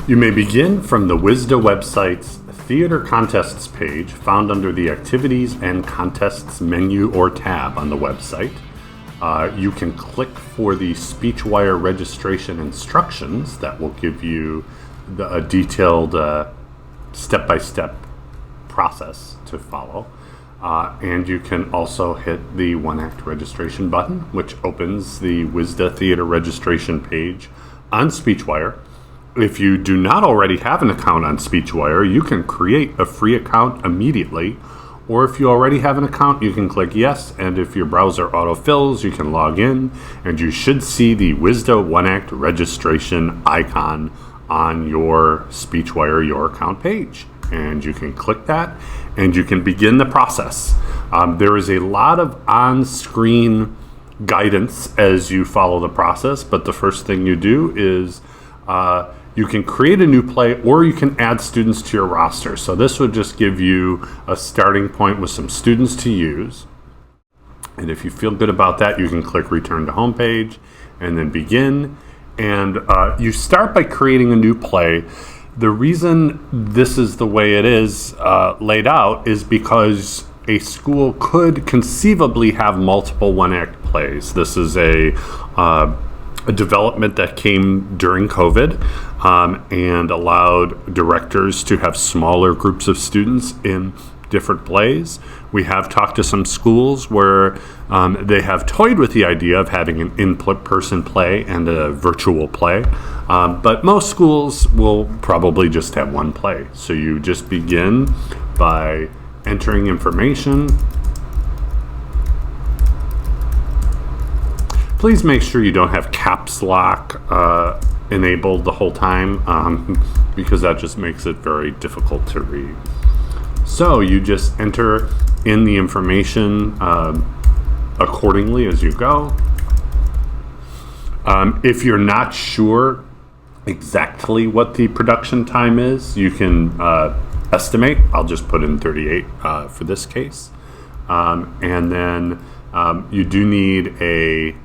You may begin from the WISDA website's Theater Contests page, found under the Activities and Contests menu or tab on the website. You can click for the SpeechWire registration instructions that will give you a detailed step-by-step process to follow. And you can also hit the one-act registration button, which opens the WISDA Theater registration page on SpeechWire. If you do not already have an account on SpeechWire, you can create a free account immediately. Or if you already have an account, you can click yes, and if your browser autofills, you can log in, and you should see the WISDA one-act registration icon on your SpeechWire Your Account page. And you can click that, and you can begin the process. There is a lot of on-screen guidance as you follow the process, but the first thing you do is you can create a new play, or you can add students to your roster. So this would just give you a starting point with some students to use. And if you feel good about that, you can click Return to Homepage and then Begin. And you start by creating a new play. The reason this is the way it is laid out is because a school could conceivably have multiple one-act plays. This is a development that came during COVID and allowed directors to have smaller groups of students in different plays. We have talked to some schools where they have toyed with the idea of having an in-person play and a virtual play, but most schools will probably just have one play. So you just begin by entering information. Please make sure you don't have caps lock enabled the whole time because that just makes it very difficult to read. So you just enter in the information accordingly as you go. If you're not sure exactly what the production time is, you can estimate. I'll just put in 38 for this case. And then you do need a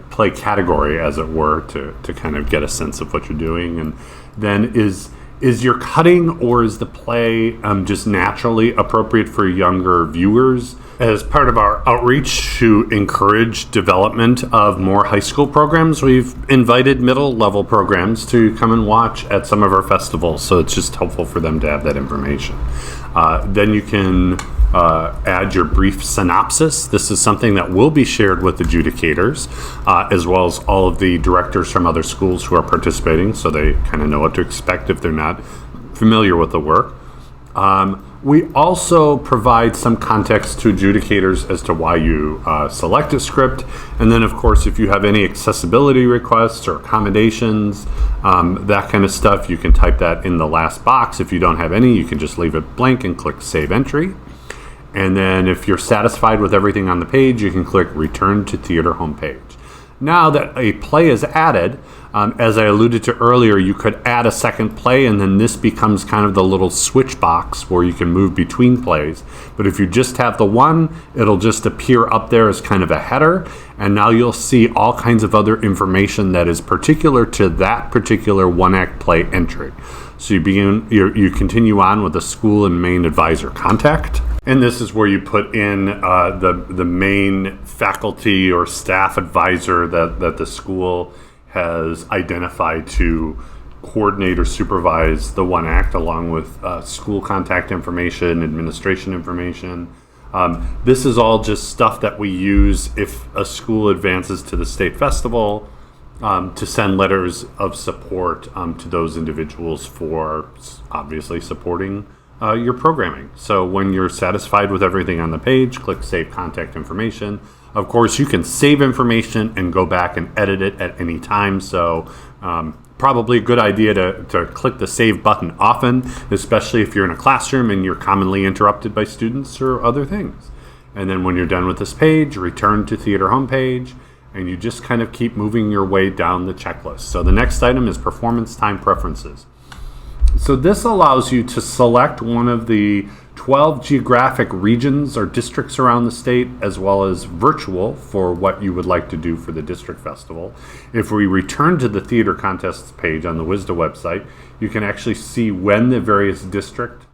play category, as it were, to kind of get a sense of what you're doing. And then is your cutting or is the play just naturally appropriate for younger viewers? As part of our outreach to encourage development of more high school programs, we've invited middle level programs to come and watch at some of our festivals, so it's just helpful for them to have that information. Then you can add your brief synopsis. This is something that will be shared with adjudicators, as well as all of the directors from other schools who are participating, so they kind of know what to expect if they're not familiar with the work. We also provide some context to adjudicators as to why you select a script. And then, of course, if you have any accessibility requests or accommodations, that kind of stuff, you can type that in the last box. If you don't have any, you can just leave it blank and click Save Entry. And then if you're satisfied with everything on the page, you can click Return to Theater Homepage. Now that a play is added, as I alluded to earlier, you could add a second play, and then this becomes kind of the little switch box where you can move between plays. But if you just have the one, it'll just appear up there as kind of a header, and now you'll see all kinds of other information that is particular to that particular one-act play entry. So you continue on with the school and main advisor contact. And this is where you put in the main faculty or staff advisor that the school has identified to coordinate or supervise the one act, along with school contact information, administration information. This is all just stuff that we use if a school advances to the state festival, to send letters of support to those individuals for obviously supporting your programming. So when you're satisfied with everything on the page, click Save Contact Information. Of course, you can save information and go back and edit it at any time. So probably a good idea to click the Save button often, especially if you're in a classroom and you're commonly interrupted by students or other things. And then when you're done with this page, return to Theater Homepage, and you just kind of keep moving your way down the checklist. So the next item is Performance Time Preferences. So this allows you to select one of the 12 geographic regions or districts around the state, as well as virtual for what you would like to do for the district festival. If we return to the theater contests page on the WISDA website, you can actually see when the various district,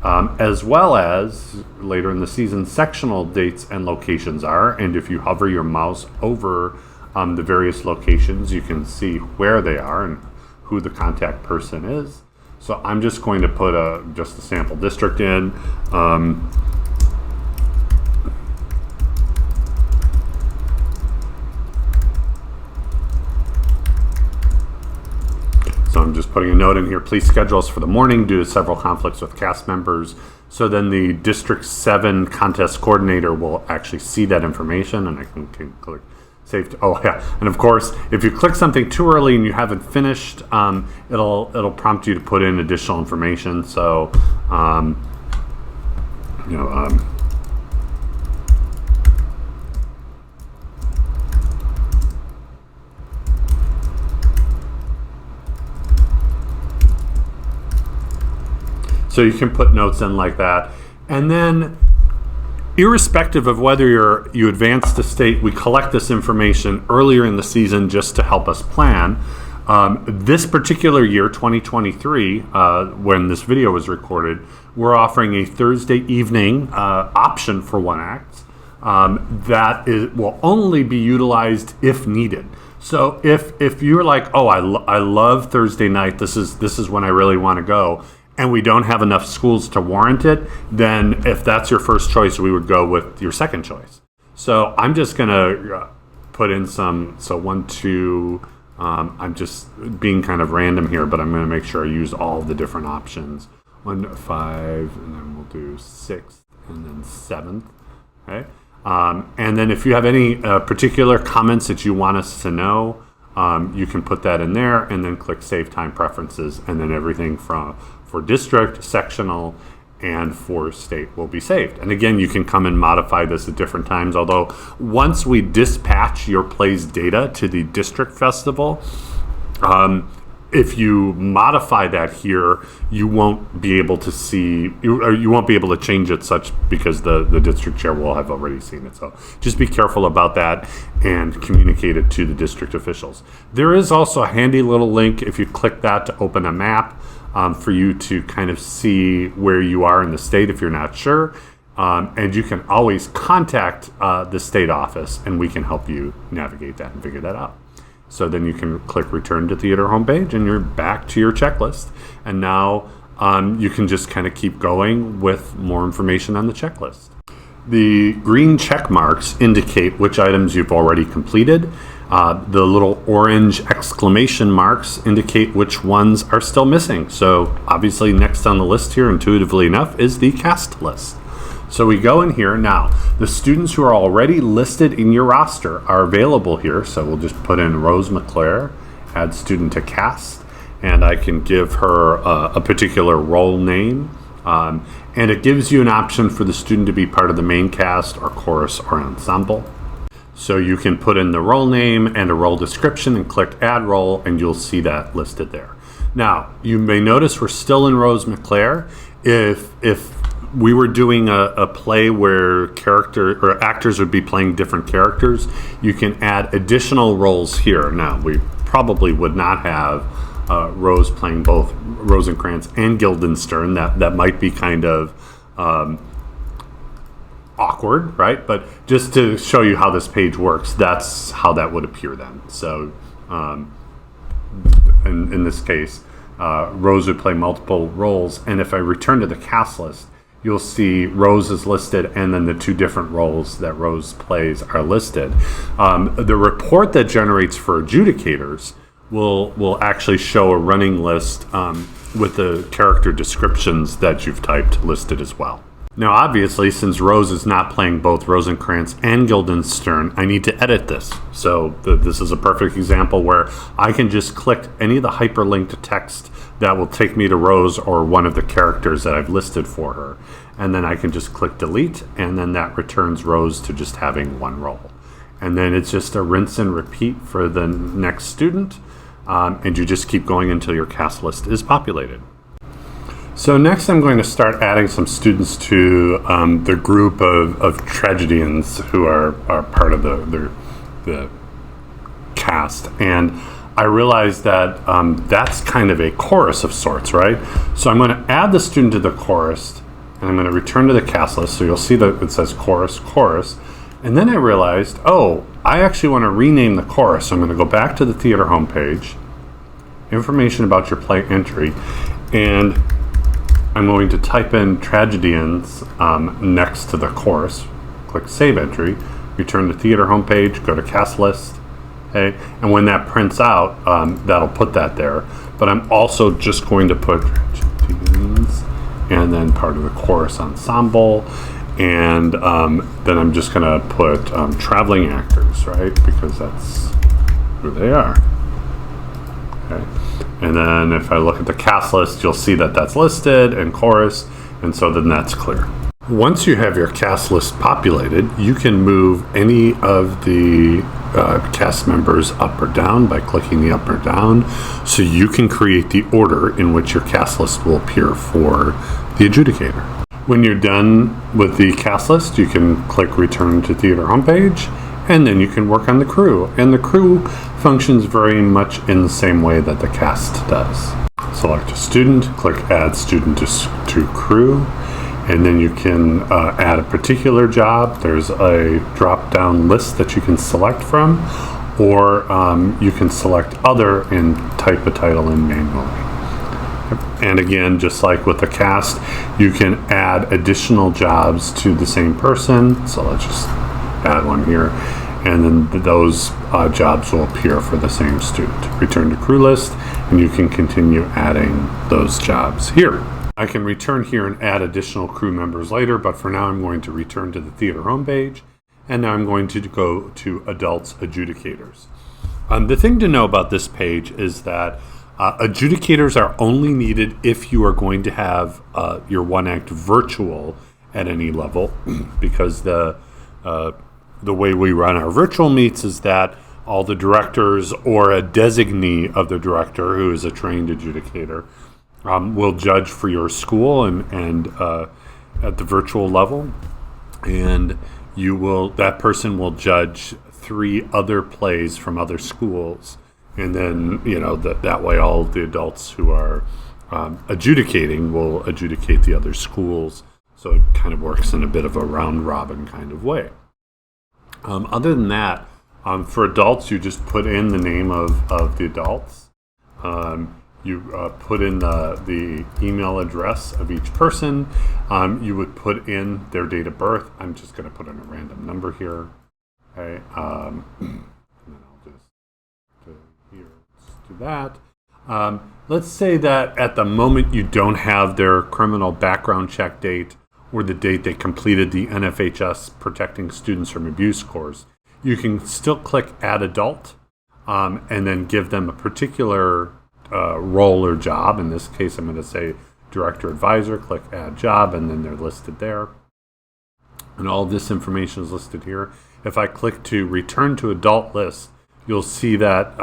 as well as later in the season, sectional dates and locations are. And if you hover your mouse over the various locations, you can see where they are and who the contact person is. So I'm just going to put just a sample district in. So I'm just putting a note in here, please schedule us for the morning due to several conflicts with cast members. So then the District 7 contest coordinator will actually see that information, and I can click save. Oh yeah, and of course, if you click something too early and you haven't finished, it'll prompt you to put in additional information. So, so you can put notes in like that, and then, irrespective of whether you advance to state, we collect this information earlier in the season just to help us plan. This particular year, 2023, when this video was recorded, we're offering a Thursday evening option for one act that will only be utilized if needed. So if you're like, oh, I love Thursday night, this is when I really want to go, and we don't have enough schools to warrant it, then if that's your first choice, we would go with your second choice. So I'm just going to put in some, so 1, 2, I'm just being kind of random here, but I'm going to make sure I use all the different options. 1, 5, and then we'll do 6th, and then 7th, okay? And then if you have any particular comments that you want us to know, you can put that in there, and then click Save Time Preferences, and then everything for district, sectional, and for state will be saved. And again, you can come and modify this at different times, although once we dispatch your play's data to the district festival, if you modify that here, you won't be able to see, you won't be able to change it such, because the district chair will have already seen it. So just be careful about that and communicate it to the district officials. There is also a handy little link if you click that to open a map for you to kind of see where you are in the state if you're not sure. And you can always contact the state office, and we can help you navigate that and figure that out. So then you can click Return to Theater homepage, and you're back to your checklist. And now you can just kind of keep going with more information on the checklist. The green check marks indicate which items you've already completed. The little orange exclamation marks indicate which ones are still missing. So obviously next on the list here, intuitively enough, is the cast list. So we go in here now. The students who are already listed in your roster are available here. So we'll just put in Rose McClare, add student to cast, and I can give her a particular role name. And it gives you an option for the student to be part of the main cast or chorus or ensemble. So you can put in the role name and a role description and click Add Role, and you'll see that listed there. Now, you may notice we're still in Rose McClare. If we were doing a play where actors would be playing different characters, you can add additional roles here. Now, we probably would not have Rose playing both Rosencrantz and Guildenstern. That might be kind of awkward, right? But just to show you how this page works, that's how that would appear then. So in this case, Rose would play multiple roles, and if I return to the cast list, you'll see Rose is listed, and then the two different roles that Rose plays are listed. The report that generates for adjudicators will actually show a running list with the character descriptions that you've typed listed as well. Now, obviously, since Rose is not playing both Rosencrantz and Guildenstern, I need to edit this. So this is a perfect example where I can just click any of the hyperlinked text that will take me to Rose or one of the characters that I've listed for her. And then I can just click delete, and then that returns Rose to just having one role. And then it's just a rinse and repeat for the next student, and you just keep going until your cast list is populated. So next I'm going to start adding some students to the group of tragedians who are part of the cast. And I realized that that's kind of a chorus of sorts, right? So I'm going to add the student to the chorus, and I'm going to return to the cast list. So you'll see that it says chorus, chorus. And then I realized, oh, I actually want to rename the chorus. So I'm going to go back to the theater homepage, information about your play entry, and I'm going to type in tragedians next to the chorus, click save entry, return to theater homepage, go to cast list, okay? And when that prints out, that'll put that there. But I'm also just going to put tragedians and then part of the chorus ensemble, and then I'm just gonna put traveling actors, right? Because that's who they are. Okay. And then if I look at the cast list, you'll see that that's listed and chorus, and so then that's clear. Once you have your cast list populated, you can move any of the cast members up or down by clicking the up or down, so you can create the order in which your cast list will appear for the adjudicator. When you're done with the cast list, you can click return to theater homepage, and then you can work on the crew. And the crew functions very much in the same way that the cast does. Select a student, click add student to crew, and then you can add a particular job. There's a drop-down list that you can select from, or you can select other and type a title in manually. And again, just like with the cast, you can add additional jobs to the same person. So let's just add one here, and then those jobs will appear for the same student. Return to crew list, and you can continue adding those jobs here. I can return here and add additional crew members later, but for now I'm going to return to the theater homepage, and now I'm going to go to adults adjudicators. The thing to know about this page is that adjudicators are only needed if you are going to have your one-act virtual at any level, because the way we run our virtual meets is that all the directors or a designee of the director who is a trained adjudicator will judge for your school and at the virtual level, and that person will judge 3 other plays from other schools, and then that way all the adults who are adjudicating will adjudicate the other schools. So it kind of works in a bit of a round robin kind of way. Other than that, for adults, you just put in the name of the adults. You put in the email address of each person. You would put in their date of birth. I'm just going to put in a random number here. Okay. And then I'll just do that. Let's say that at the moment you don't have their criminal background check date or the date they completed the NFHS Protecting Students from Abuse course. You can still click Add Adult and then give them a particular role or job. In this case, I'm going to say Director Advisor, click Add Job, and then they're listed there. And all of this information is listed here. If I click to Return to Adult List, you'll see that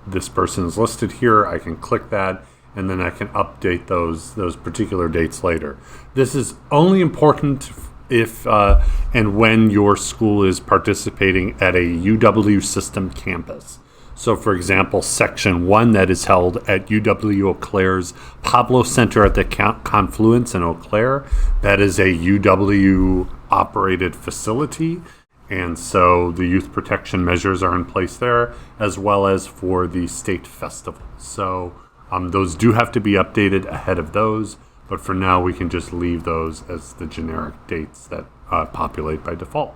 this person is listed here. I can click that, and then I can update those particular dates later. This is only important if and when your school is participating at a UW system campus. So for example, section 1 that is held at UW Eau Claire's Pablo Center at the Confluence in Eau Claire, that is a UW operated facility. And so the youth protection measures are in place there, as well as for the state festival. So those do have to be updated ahead of those, but for now we can just leave those as the generic dates that populate by default.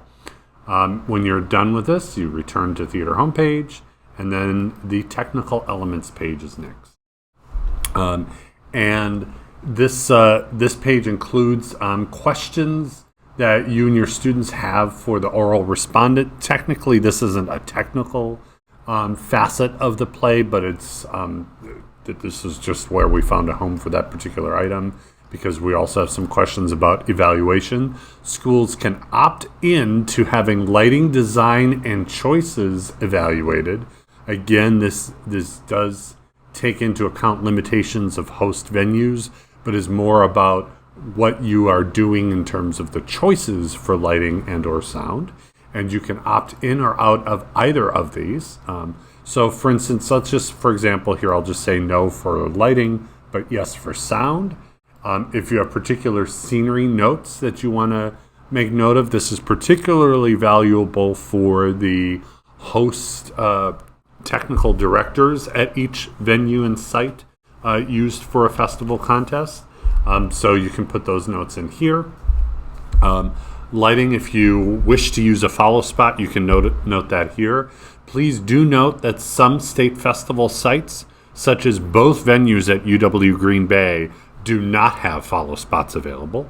When you're done with this, you return to theater homepage, and then the technical elements page is next. And this page includes questions that you and your students have for the oral respondent. Technically, this isn't a technical facet of the play, but it's this is just where we found a home for that particular item, because we also have some questions about evaluation. Schools can opt in to having lighting design and choices evaluated. Again, this does take into account limitations of host venues, but is more about what you are doing in terms of the choices for lighting and or sound. And you can opt in or out of either of these. So for instance, let's just, for example, here I'll just say no for lighting, but yes for sound. If you have particular scenery notes that you want to make note of, this is particularly valuable for the host technical directors at each venue and site used for a festival contest. So you can put those notes in here. Lighting, if you wish to use a follow spot, you can note that here. Please do note that some state festival sites, such as both venues at UW Green Bay, do not have follow spots available.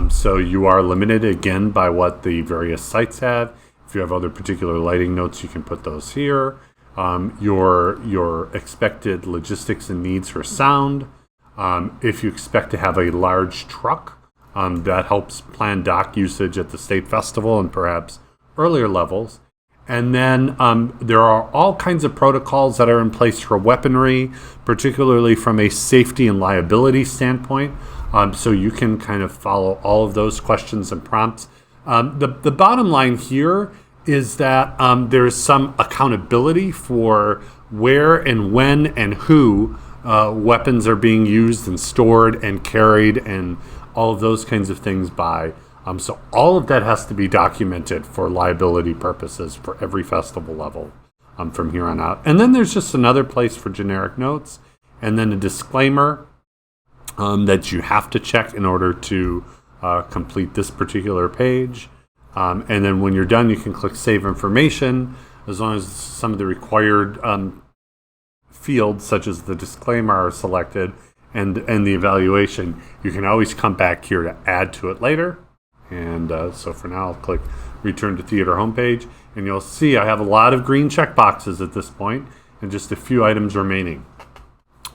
So you are limited again by what the various sites have. If you have other particular lighting notes, you can put those here. Your expected logistics and needs for sound. If you expect to have a large truck, that helps plan dock usage at the state festival and perhaps earlier levels. And then there are all kinds of protocols that are in place for weaponry, particularly from a safety and liability standpoint. So you can kind of follow all of those questions and prompts. The bottom line here is that there's some accountability for where and when and who weapons are being used and stored and carried and all of those kinds of things by. So all of that has to be documented for liability purposes for every festival level from here on out. And then there's just another place for generic notes and then a disclaimer that you have to check in order to complete this particular page. And then when you're done, you can click Save Information. As long as some of the required fields, such as the disclaimer, are selected and the evaluation, you can always come back here to add to it later. And so for now, I'll click Return to Theater homepage. And you'll see I have a lot of green check boxes at this point and just a few items remaining.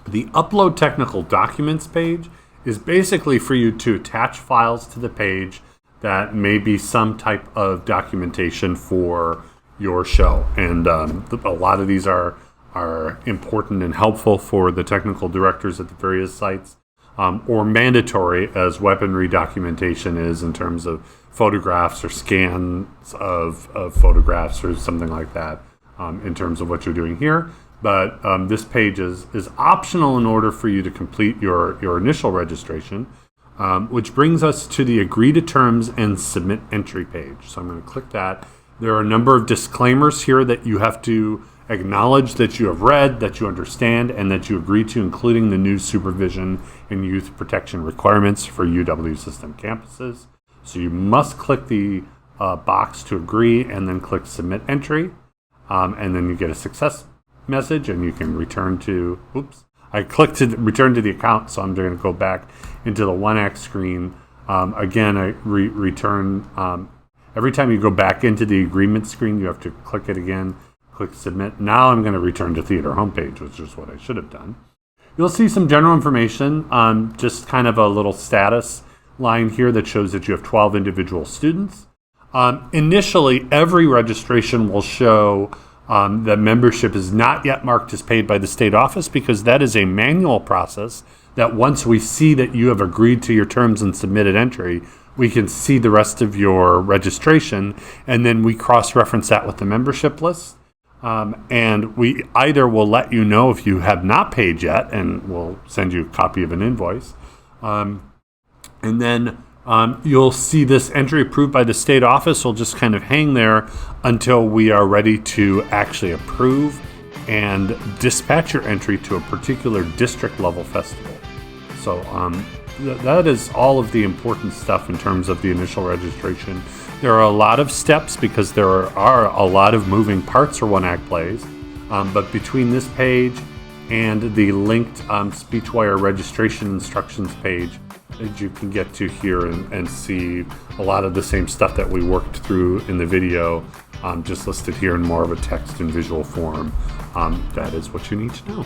The Upload Technical Documents page is basically for you to attach files to the page that may be some type of documentation for your show. And a lot of these are important and helpful for the technical directors at the various sites, or mandatory as weaponry documentation is in terms of photographs or scans of photographs or something like that in terms of what you're doing here. But this page is optional in order for you to complete your initial registration, which brings us to the Agree to Terms and Submit Entry page. So I'm going to click that. There are a number of disclaimers here that you have to acknowledge that you have read, that you understand, and that you agree to, including the new supervision and youth protection requirements for UW system campuses. So you must click the box to agree and then click Submit Entry. And then you get a success message and you can return to, I clicked to return to the account, so I'm going to go back into the 1X screen. Again, I return, every time you go back into the agreement screen, you have to click it again. Click Submit. Now I'm going to return to Theater homepage, which is what I should have done. You'll see some general information, just kind of a little status line here that shows that you have 12 individual students. Initially, every registration will show that membership is not yet marked as paid by the state office, because that is a manual process that once we see that you have agreed to your terms and submitted entry, we can see the rest of your registration, and then we cross-reference that with the membership list. And we either will let you know if you have not paid yet, and we'll send you a copy of an invoice. And then you'll see this entry approved by the state office will just kind of hang there until we are ready to actually approve and dispatch your entry to a particular district level festival. So that is all of the important stuff in terms of the initial registration. There are a lot of steps because there are a lot of moving parts for one-act plays, but between this page and the linked SpeechWire registration instructions page that you can get to here and see a lot of the same stuff that we worked through in the video, just listed here in more of a text and visual form. That is what you need to know.